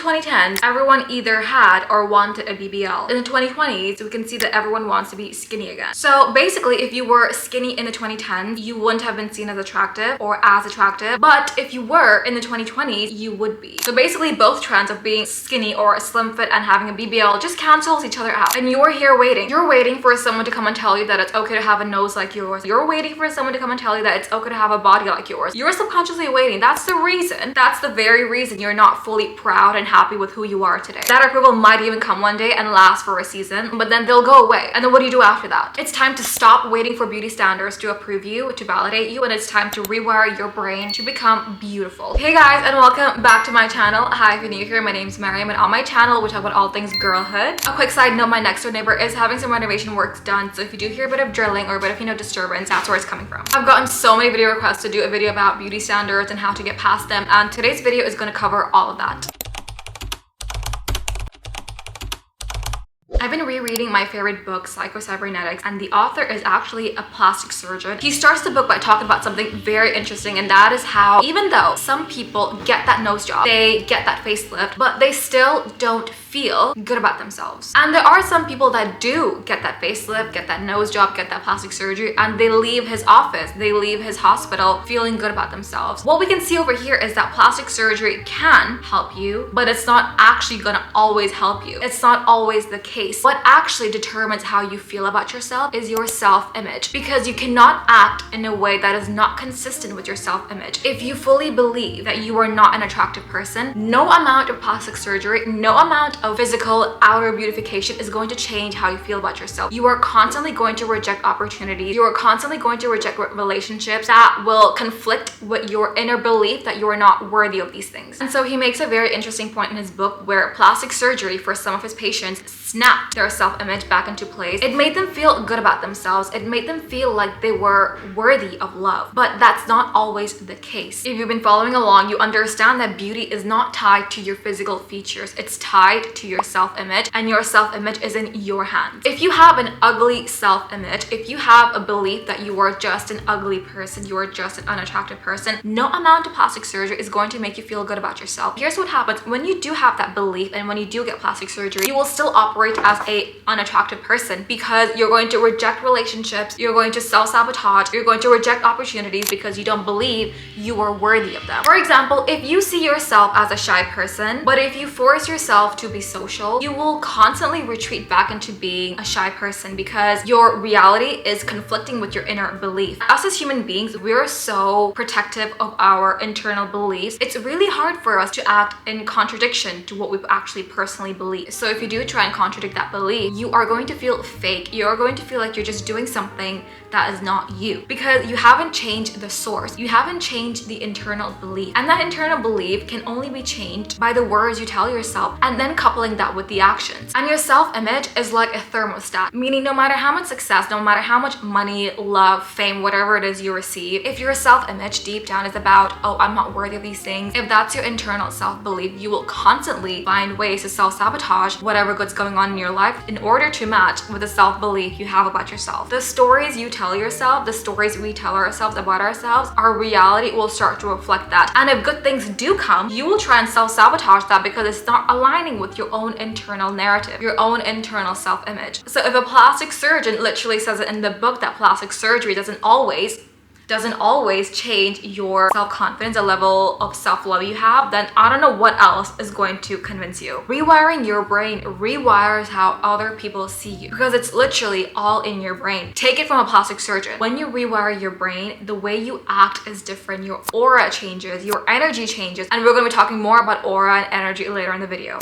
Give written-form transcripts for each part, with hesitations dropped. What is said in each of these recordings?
2010s, everyone either had or wanted a BBL. In the 2020s, we can see that everyone wants to be skinny again. So basically, if you were skinny in the 2010s, you wouldn't have been seen as attractive or as attractive. But if you were in the 2020s, you would be. So basically, both trends of being skinny or slim fit and having a BBL just cancels each other out. And you're here waiting. You're waiting for someone to come and tell you that it's okay to have a nose like yours. You're waiting for someone to come and tell you that it's okay to have a body like yours. You're subconsciously waiting. That's the reason. That's the very reason you're not fully proud and happy with who you are today. That approval might even come one day and last for a season, but then they'll go away. And then what do you do after that? It's time to stop waiting for beauty standards to approve you, to validate you, and it's time to rewire your brain to become beautiful. Hey guys, and welcome back to my channel. Hi, if you're new here, my name's Maryam, and on my channel we talk about all things girlhood. A quick side note, my next door neighbor is having some renovation works done, so if you do hear a bit of drilling or a bit of, disturbance, that's where it's coming from. I've gotten so many video requests to do a video about beauty standards and how to get past them, and today's video is going to cover all of that. I've been rereading my favorite book, Cybernetics, and the author is actually a plastic surgeon. He starts the book by talking about something very interesting, and that is how even though some people get that nose job, they get that facelift, but they still don't feel good about themselves. And there are some people that do get that facelift, get that nose job, get that plastic surgery, and they leave his office, they leave his hospital feeling good about themselves. What we can see over here is that plastic surgery can help you, but it's not actually gonna always help you. It's not always the case. What actually determines how you feel about yourself is your self-image, because you cannot act in a way that is not consistent with your self-image. If you fully believe that you are not an attractive person, no amount of plastic surgery, no amount of physical outer beautification is going to change how you feel about yourself. You are constantly going to reject opportunities. You are constantly going to reject relationships that will conflict with your inner belief that you are not worthy of these things. And so he makes a very interesting point in his book where plastic surgery for some of his patients snapped their self-image back into place. It made them feel good about themselves. It made them feel like they were worthy of love. But that's not always the case. If you've been following along, you understand that beauty is not tied to your physical features. It's tied to your self-image, and your self-image is in your hands. If you have an ugly self-image, if you have a belief that you are just an ugly person, you are just an unattractive person, no amount of plastic surgery is going to make you feel good about yourself. Here's what happens when you do have that belief, and when you do get plastic surgery, you will still operate as a unattractive person, because you're going to reject relationships, you're going to self-sabotage, you're going to reject opportunities because you don't believe you are worthy of them. For example, if you see yourself as a shy person, but if you force yourself to be social, you will constantly retreat back into being a shy person because your reality is conflicting with your inner belief. Us as human beings, we're so protective of our internal beliefs. It's really hard for us to act in contradiction to what we actually personally believe. So if you do try and contradict that belief, you are going to feel fake. You're going to feel like you're just doing something that is not you, because you haven't changed the source. You haven't changed the internal belief. And that internal belief can only be changed by the words you tell yourself and then coupling that with the actions. And your self-image is like a thermostat, meaning no matter how much success, no matter how much money, love, fame, whatever it is you receive, if your self-image deep down is about, oh, I'm not worthy of these things, if that's your internal self-belief, you will constantly find ways to self-sabotage whatever good's going on in your life in order to match with the self-belief you have about yourself. The stories you tell yourself, the stories we tell ourselves about ourselves, our reality will start to reflect that. And if good things do come, you will try and self-sabotage that because it's not aligning with your own internal narrative, your own internal self-image. So if a plastic surgeon literally says it in the book that plastic surgery doesn't always change your self-confidence, the level of self-love you have, then I don't know what else is going to convince you. Rewiring your brain rewires how other people see you, because it's literally all in your brain. Take it from a plastic surgeon. When you rewire your brain, the way you act is different. Your aura changes, your energy changes, and we're going to be talking more about aura and energy later in the video.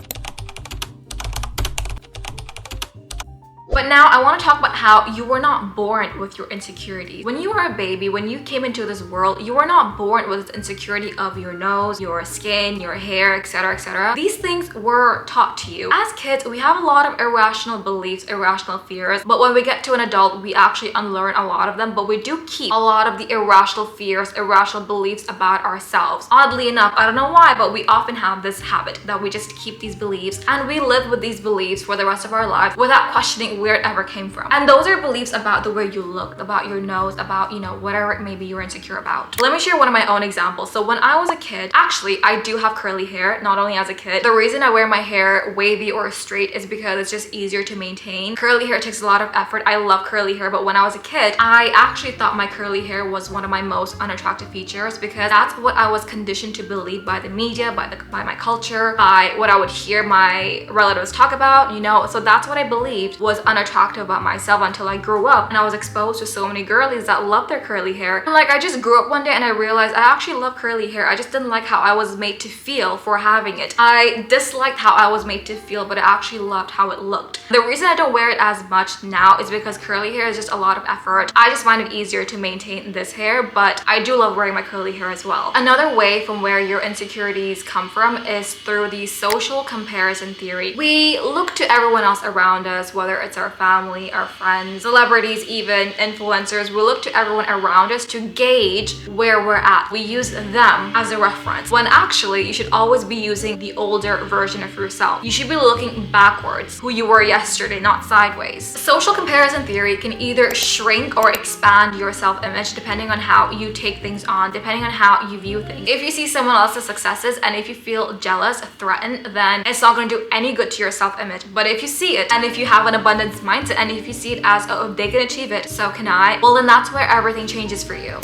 But now I want to talk about how you were not born with your insecurities. When you were a baby, when you came into this world, you were not born with the insecurity of your nose, your skin, your hair, etc., etc. These things were taught to you. As kids, we have a lot of irrational beliefs, irrational fears, but when we get to an adult, we actually unlearn a lot of them, but we do keep a lot of the irrational fears, irrational beliefs about ourselves. Oddly enough, I don't know why, but we often have this habit that we just keep these beliefs and we live with these beliefs for the rest of our lives without questioning where it ever came from. And those are beliefs about the way you look, about your nose, about, you know, whatever it may be you're insecure about. Let me share one of my own examples. So when I was a kid, actually, I do have curly hair, not only as a kid. The reason I wear my hair wavy or straight is because it's just easier to maintain. Curly hair takes a lot of effort. I love curly hair, but when I was a kid, I actually thought my curly hair was one of my most unattractive features because that's what I was conditioned to believe by the media, by my culture, by what I would hear my relatives talk about, you know. So that's what I believed was unattractive about myself until I grew up and I was exposed to so many girlies that love their curly hair. And like, I just grew up one day and I realized I actually love curly hair. I just didn't like how I was made to feel for having it. I disliked how I was made to feel, but I actually loved how it looked. The reason I don't wear it as much now is because curly hair is just a lot of effort. I just find it easier to maintain this hair, but I do love wearing my curly hair as well. Another way from where your insecurities come from is through the social comparison theory. We look to everyone else around us, whether it's our family, our friends, celebrities, even influencers. We look to everyone around us to gauge where we're at. We use them as a reference, when actually you should always be using the older version of yourself. You should be looking backwards, who you were yesterday, not sideways. Social comparison theory can either shrink or expand your self-image depending on how you take things on, depending on how you view things. If you see someone else's successes and if you feel jealous, threatened, then it's not going to do any good to your self-image. But if you see it and if you have an abundance mindset and if you see it as, oh, they can achieve it, so can I, well, then that's where everything changes for you.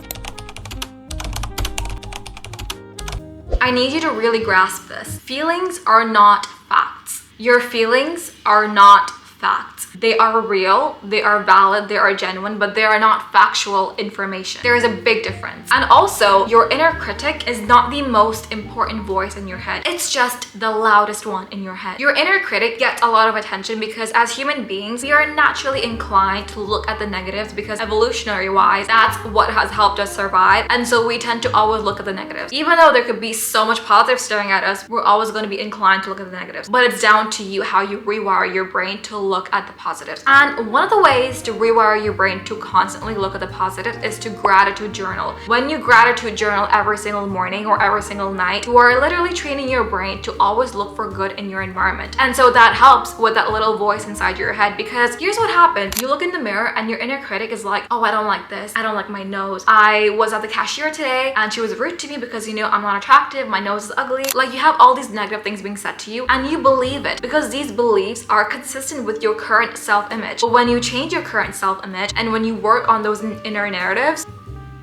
I need you to really grasp this. Feelings are not facts. Your feelings are not facts. They are real, they are valid, they are genuine, but they are not factual information. There is a big difference. And also, your inner critic is not the most important voice in your head. It's just the loudest one in your head. Your inner critic gets a lot of attention because as human beings, we are naturally inclined to look at the negatives because evolutionary wise, that's what has helped us survive. And so we tend to always look at the negatives. Even though there could be so much positive staring at us, we're always going to be inclined to look at the negatives. But it's down to you how you rewire your brain to look at the positives. And one of the ways to rewire your brain to constantly look at the positives is to gratitude journal. When you gratitude journal every single morning or every single night, you are literally training your brain to always look for good in your environment. And so that helps with that little voice inside your head, because here's what happens. You look in the mirror and your inner critic is like, oh, I don't like this. I don't like my nose. I was at the cashier today and she was rude to me because, you know, I'm not attractive. My nose is ugly. Like, you have all these negative things being said to you and you believe it because these beliefs are consistent with your current self-image. But when you change your current self-image and when you work on those inner narratives,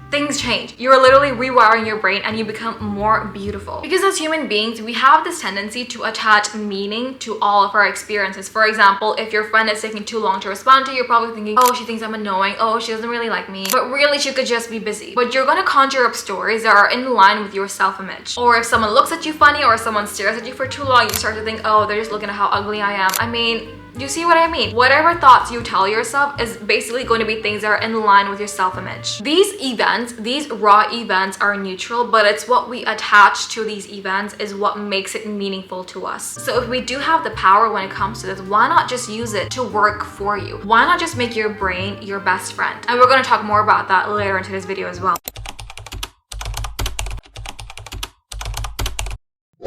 things change. You're literally rewiring your brain and you become more beautiful. Because as human beings, we have this tendency to attach meaning to all of our experiences. For example, if your friend is taking too long to respond to you, you're probably thinking, oh, she thinks I'm annoying. Oh, she doesn't really like me. But really, she could just be busy. But you're gonna conjure up stories that are in line with your self-image. Or if someone looks at you funny or someone stares at you for too long, you start to think, oh, they're just looking at how ugly I am. I mean, you see what I mean? Whatever thoughts you tell yourself is basically going to be things that are in line with your self-image. These events, these raw events are neutral, but it's what we attach to these events is what makes it meaningful to us. So if we do have the power when it comes to this, why not just use it to work for you? Why not just make your brain your best friend? And we're going to talk more about that later into this video as well.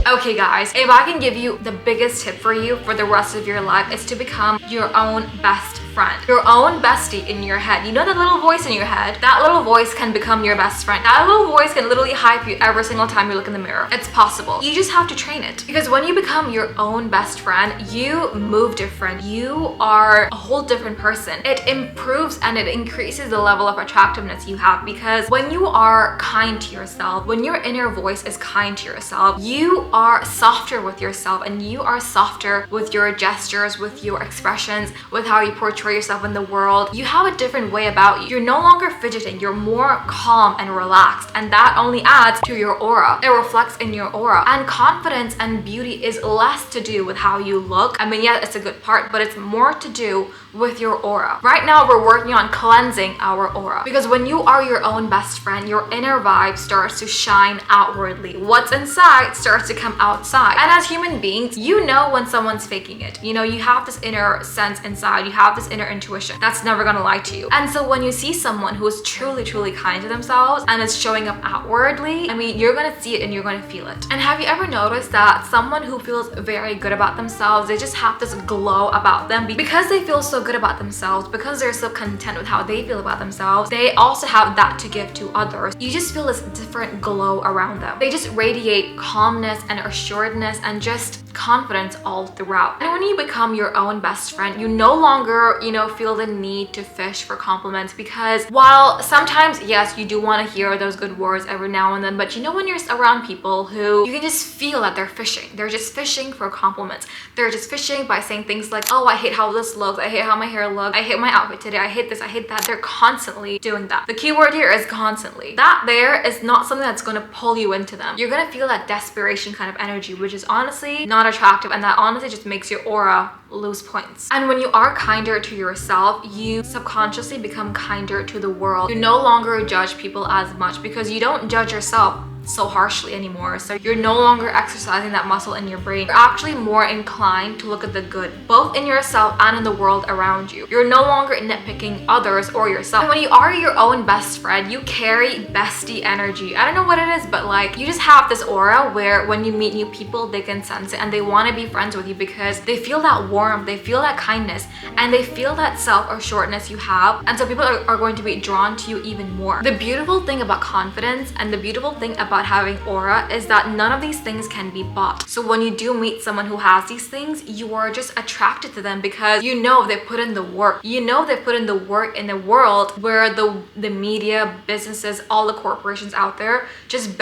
Okay guys, if I can give you the biggest tip for you for the rest of your life, is to become your own best friend. Your own bestie in your head. You know that little voice in your head? That little voice can become your best friend. That little voice can literally hype you every single time you look in the mirror. It's possible. You just have to train it. Because when you become your own best friend, you move different. You are a whole different person. It improves and it increases the level of attractiveness you have, because when you are kind to yourself, when your inner voice is kind to yourself, you are softer with yourself and you are softer with your gestures, with your expressions, with how you portray yourself in the world. You have a different way about you. You're no longer fidgeting. You're more calm and relaxed, and that only adds to your aura. It reflects in your aura. And confidence and beauty is less to do with how you look. I mean, yeah, it's a good part, but it's more to do with your aura. Right now, we're working on cleansing our aura, because when you are your own best friend, your inner vibe starts to shine outwardly. What's inside starts to come from outside. And as human beings, you know when someone's faking it. You know, you have this inner sense inside, you have this inner intuition that's never gonna lie to you. And so when you see someone who is truly, truly kind to themselves and is showing up outwardly, I mean, you're gonna see it and you're gonna feel it. And have you ever noticed that someone who feels very good about themselves, they just have this glow about them because they feel so good about themselves, because they're so content with how they feel about themselves, they also have that to give to others. You just feel this different glow around them. They just radiate calmness and assuredness and just confidence all throughout. And when you become your own best friend, you no longer, you know, feel the need to fish for compliments, because while sometimes, yes, you do want to hear those good words every now and then, but you know, when you're around people who you can just feel that they're fishing, they're just fishing for compliments. They're just fishing by saying things like, oh, I hate how this looks, I hate how my hair looks, I hate my outfit today, I hate this, I hate that. They're constantly doing that. The key word here is constantly. That there is not something that's going to pull you into them. You're going to feel that desperation kind of energy, which is honestly not attractive, and that honestly just makes your aura lose points. And when you are kinder to yourself, you subconsciously become kinder to the world. You no longer judge people as much because you don't judge yourself so harshly anymore. So you're no longer exercising that muscle in your brain. You're actually more inclined to look at the good, both in yourself and in the world around you. You're no longer nitpicking others or yourself. And when you are your own best friend, you carry bestie energy. I don't know what it is, but like, you just have this aura where when you meet new people, they can sense it and they want to be friends with you because they feel that warmth, they feel that kindness, and they feel that self-assuredness you have. And so people are going to be drawn to you even more. The beautiful thing about confidence and the beautiful thing about having aura is that none of these things can be bought. So when you do meet someone who has these things, you are just attracted to them because you know they put in the work. You know they put in the work in a world where the media, businesses, all the corporations out there just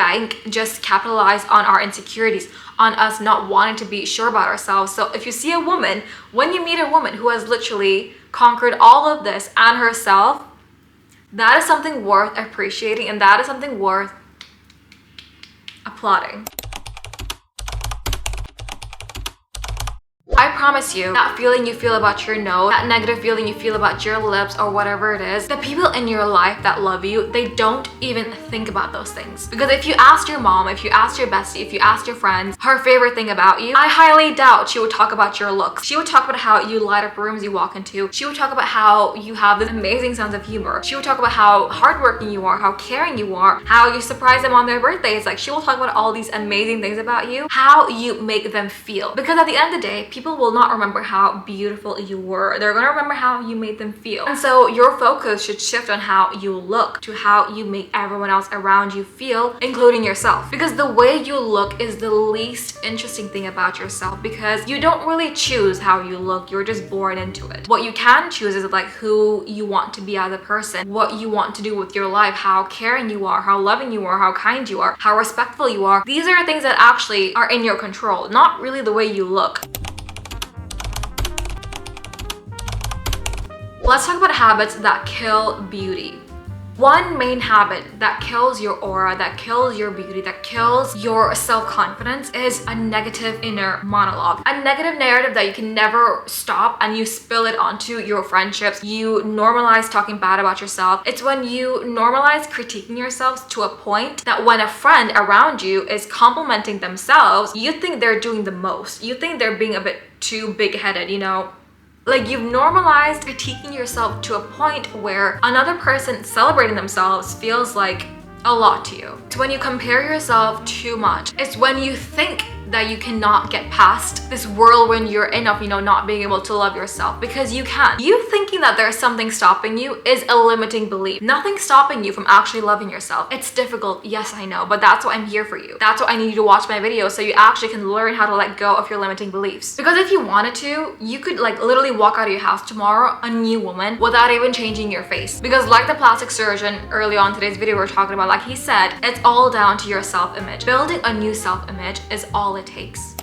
capitalize on our insecurities, on us not wanting to be sure about ourselves. So if you see a woman, when you meet a woman who has literally conquered all of this and herself, that is something worth appreciating, and that is something worth applauding. I promise you, that feeling you feel about your nose, that negative feeling you feel about your lips or whatever it is, the people in your life that love you, they don't even think about those things. Because if you asked your mom, if you asked your bestie, if you asked your friends her favorite thing about you, I highly doubt she would talk about your looks. She would talk about how you light up rooms you walk into. She would talk about how you have this amazing sense of humor. She would talk about how hardworking you are, how caring you are, how you surprise them on their birthdays. Like, she will talk about all these amazing things about you, how you make them feel. Because at the end of the day, people will not remember how beautiful you were. They're gonna remember how you made them feel. And so your focus should shift on how you look to how you make everyone else around you feel, including yourself. Because the way you look is the least interesting thing about yourself, because you don't really choose how you look. You're just born into it. What you can choose is like who you want to be as a person, what you want to do with your life, how caring you are, how loving you are, how kind you are, how respectful you are. These are things that actually are in your control, not really the way you look. Let's talk about habits that kill beauty. One main habit that kills your aura, that kills your beauty, that kills your self-confidence is a negative inner monologue. A negative narrative that you can never stop, and you spill it onto your friendships. You normalize talking bad about yourself. It's when you normalize critiquing yourselves to a point that when a friend around you is complimenting themselves, you think they're doing the most. You think they're being a bit too big-headed, you know? Like, you've normalized critiquing yourself to a point where another person celebrating themselves feels like a lot to you. It's when you compare yourself too much. It's when you think that you cannot get past this whirlwind you're in of, you know, not being able to love yourself, because you can. You thinking that there's something stopping you is a limiting belief. Nothing's stopping you from actually loving yourself. It's difficult, yes, I know, but that's why I'm here for you. That's why I need you to watch my videos, so you actually can learn how to let go of your limiting beliefs. Because if you wanted to, you could like literally walk out of your house tomorrow a new woman without even changing your face. Because like the plastic surgeon early on today's video we were talking about, like he said, it's all down to your self-image. Building a new self-image is all it takes.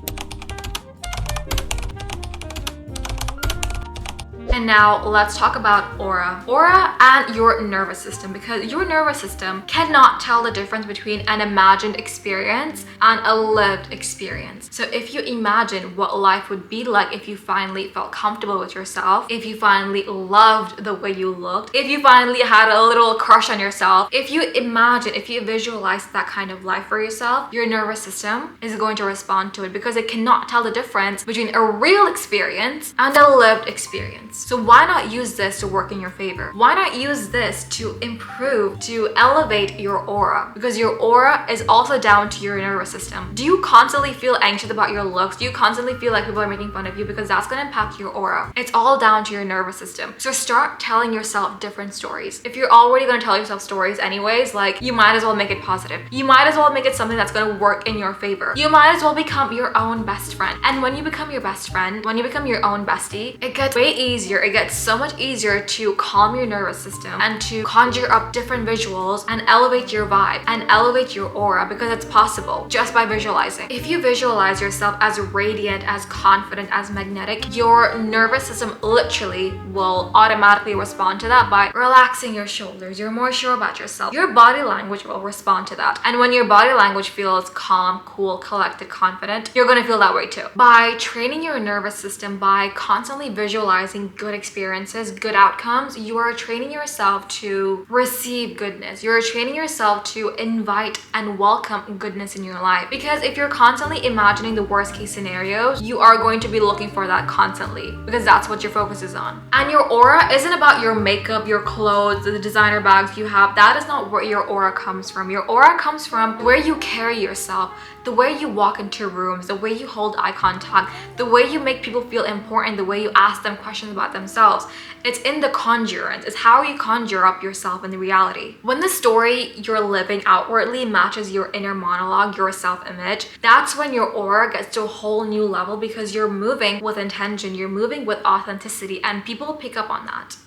And now let's talk about aura. Aura and your nervous system, because your nervous system cannot tell the difference between an imagined experience and a lived experience. So if you imagine what life would be like if you finally felt comfortable with yourself, if you finally loved the way you looked, if you finally had a little crush on yourself, if you imagine, if you visualize that kind of life for yourself, your nervous system is going to respond to it because it cannot tell the difference between a real experience and a lived experience. So why not use this to work in your favor? Why not use this to improve, to elevate your aura? Because your aura is also down to your nervous system. Do you constantly feel anxious about your looks? Do you constantly feel like people are making fun of you? Because that's going to impact your aura. It's all down to your nervous system. So start telling yourself different stories. If you're already going to tell yourself stories anyways, like, you might as well make it positive. You might as well make it something that's going to work in your favor. You might as well become your own best friend. And when you become your best friend, when you become your own bestie, it gets way easier. It gets so much easier to calm your nervous system and to conjure up different visuals and elevate your vibe and elevate your aura, because it's possible just by visualizing. If you visualize yourself as radiant, as confident, as magnetic, your nervous system literally will automatically respond to that by relaxing your shoulders. You're more sure about yourself. Your body language will respond to that. And when your body language feels calm, cool, collected, confident, you're going to feel that way too. By training your nervous system, by constantly visualizing good experiences, good outcomes, you are training yourself to receive goodness. You're training yourself to invite and welcome goodness in your life. Because if you're constantly imagining the worst case scenarios, you are going to be looking for that constantly, because that's what your focus is on. And your aura isn't about your makeup, your clothes, the designer bags you have. That is not where your aura comes from. Your aura comes from where you carry yourself, the way you walk into rooms, the way you hold eye contact, the way you make people feel important, the way you ask them questions about themselves. It's in the conjurance. It's how you conjure up yourself in the reality. When the story you're living outwardly matches your inner monologue, your self-image, that's when your aura gets to a whole new level, because you're moving with intention, you're moving with authenticity, and people pick up on that.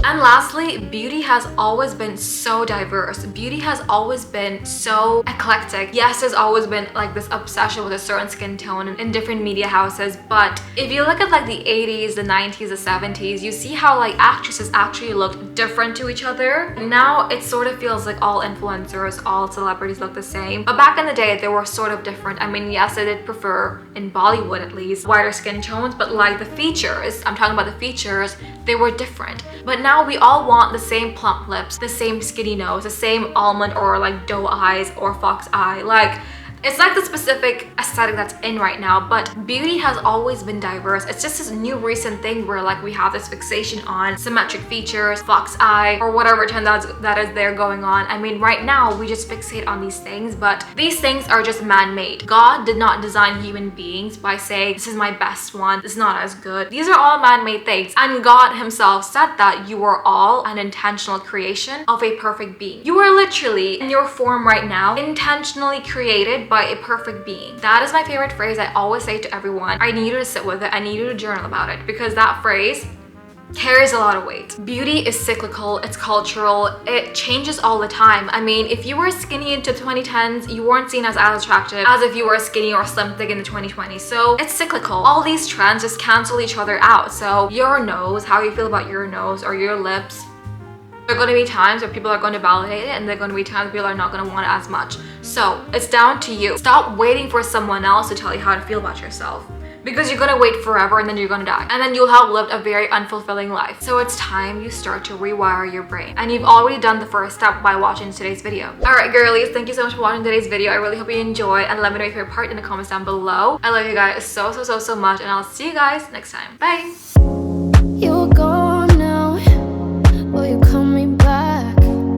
And lastly, beauty has always been so diverse. Beauty has always been so eclectic. Yes, there's always been like this obsession with a certain skin tone in different media houses, but if you look at like the 80s, the 90s, the 70s, you see how like actresses actually looked different to each other. Now it sort of feels like all influencers, all celebrities look the same. But back in the day, they were sort of different. I mean, yes, I did prefer, in Bollywood at least, whiter skin tones, but like the features, I'm talking about the features, they were different. But now we all want the same plump lips, the same skinny nose, the same almond or like doe eyes or fox eye. Like, it's like the specific aesthetic that's in right now, but beauty has always been diverse. It's just this new recent thing where like we have this fixation on symmetric features, fox eye, or whatever trend that is there going on. I mean, right now we just fixate on these things, but these things are just man-made. God did not design human beings by saying, this is my best one, this is not as good. These are all man-made things. And God himself said that you are all an intentional creation of a perfect being. You are literally in your form right now, intentionally created by a perfect being. That is my favorite phrase. I always say to everyone, I need you to sit with it. I need you to journal about it, because that phrase carries a lot of weight. Beauty is cyclical, it's cultural, it changes all the time. I mean, if you were skinny into 2010s, you weren't seen as attractive as if you were skinny or slim thick in the 2020s. So it's cyclical. All these trends just cancel each other out. So your nose, how you feel about your nose or your lips, there are going to be times where people are going to validate it, and there are going to be times people are not going to want it as much. So it's down to you. Stop waiting for someone else to tell you how to feel about yourself, because you're going to wait forever and then you're going to die. And then you'll have lived a very unfulfilling life. So it's time you start to rewire your brain. And you've already done the first step by watching today's video. Alright girlies, thank you so much for watching today's video. I really hope you enjoyed, and let me know your favorite part in the comments down below. I love you guys so much, and I'll see you guys next time. Bye!